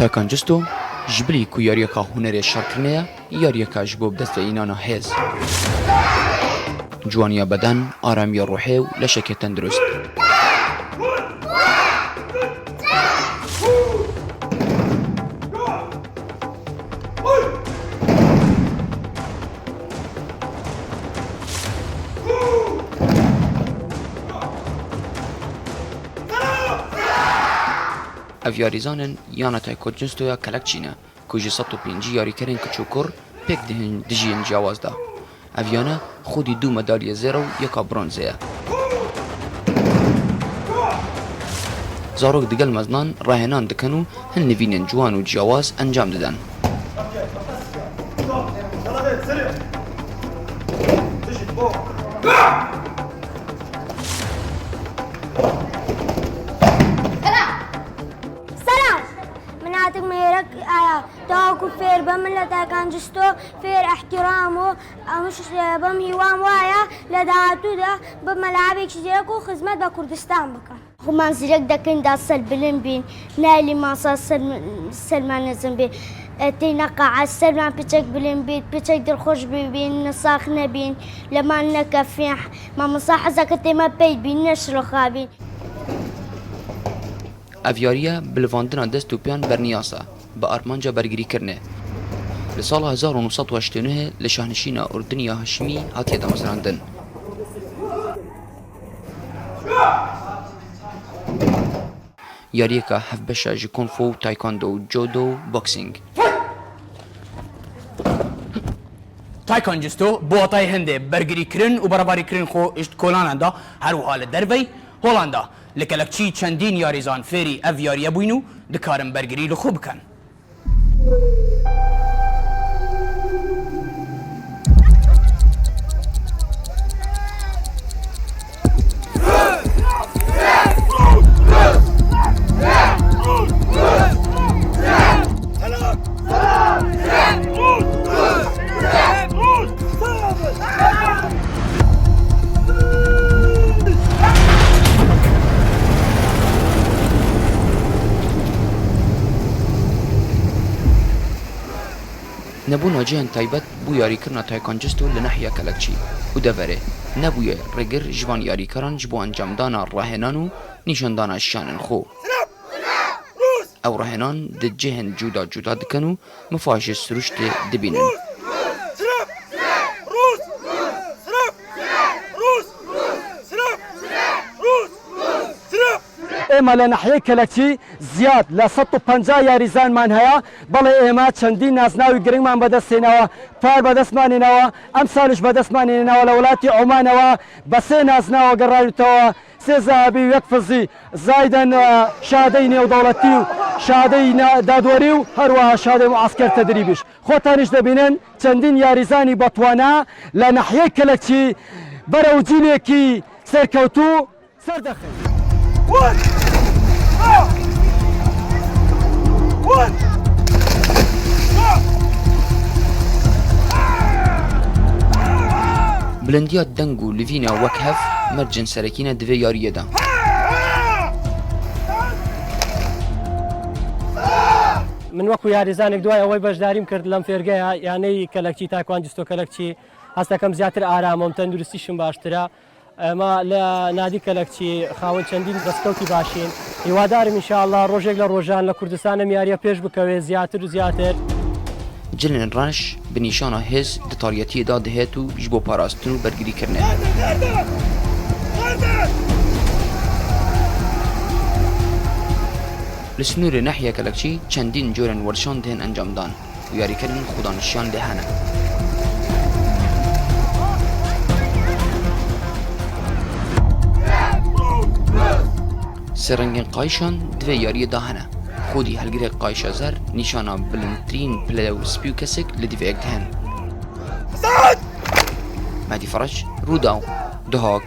تاکانجستو جبری کو یاریکا هنر شارکرنه یاریکا جبوب دست اینانا هز جوانیا بدن آرامی روحی و لشک تندرست افیاریزانن یانا تاکانجستو یا کلکچینه کجی 105 یاری کرن کچوکر پک دهین جواز دا افیانا خودی 2 مدالیه زیرو یکا برونزه زاروک دگل مزنان راهنان دکنو هن نوینن جوان و جواز انجام دادن تاكو فير بملة تاكانجستو فير احترامه مش بمهي وام وايا لداتو ده بملعبك شجيركو خدمت بكردستان بكا خمان زيرك دكين دا سلبلن بين نالي ماسا سلمان نزم بين تينا قاعة سلمان بيتشك بلن بيت بيتشك در خوش بين نصاخ نبين لما نكفيح ما مصاح زكتي ما بيت بين نشر خابين افیاریا بلواندنا دست و پیان برنیاسا با آرمانجا برگری کرنه لسال 1989 لشاهنشین اردنیا هاشمی هاتیه دامزراندن یاریکا هفبشا جی کنفو تایکاندو جودو بوکسینگ تایکانجستو بواتای هنده برگری کرن و برابری کرن خو اشت کولانندا هر وحال دروی هولاندا لکلکچی چندین یاریزان فێری ئەڤ یاریە بووین و دکارن بەرگری لە خۆ بکەن. نبونا جهن تایبت بو یاری کرنا تایکانجستو لنحیا کلکچی و دوره نبوی رگر جوان یاری کران جبو انجام دانا راهنانو نیشان دانا شانن خو او راهنان د جهن جودا جودا دکنو مفاش سروشت دبینن ئێمە لە ناحیەی کەلەکچی زیاد لە 150 یاریزانمان هەیە بەڵێ ئێمە چەندین نازناوی گرنگمان بەدەستێنەوە پار بەدەستمانێنەوە ئەم ساڵش بەدەستمانێنەوە لە وڵاتی عۆمانەوە بە سێ نازناوە گەڕاویتەوە سێ زەهابی و یەک فزی زایدەن شادەی نێودەوڵەتی و شادەی دادوەری و هەروەها شادەی معسکەر تەدریبیش خۆتانیش دەبینن چەندین یاریزانی بەتوانە لە ناحیەی کەلەکچی بەرەو جیلێکی سەرکەوتوو سەردەخێن. بلندیات دنگ و لڤینە وەک هەف مەرجن سەرەکینە divê yariyê de من وەکو یاریزانێک دوای ئەوەی بەشداریم کرد لەم فێرگەیە یانەی کەلەکچی تایکواندۆ کەلەکچی هەستەکەم زیاتر ئارامەم تەندروستیشم باشترە ئەمە لە نادی کەلەکچی خاوەن چەندین دەستکەوتی باشین هیوادارم ئینشاءڵڵا ڕۆژێک لە ڕۆژان لە کوردستانە یاریە پێش بکەوێ زیاتر و زیاتر جلن ڕەش بنیشانە هێز دتاریەتیەدا دەهێت و ji بۆ پاراستن و بەرگریکردنê li snûrê nehiya kelekçî çendîn corên werşan dihên encamdan û yarîkerên xwedanişiyan lê hene serengên qayişan divê yariyê da hene خودی هەلگرێک قایشە زەر نیشانە بلندترین پلە و سپی و کەسێک لە دیڤەیەک دەهێن مادی فەرەج ڕوودا و دهۆک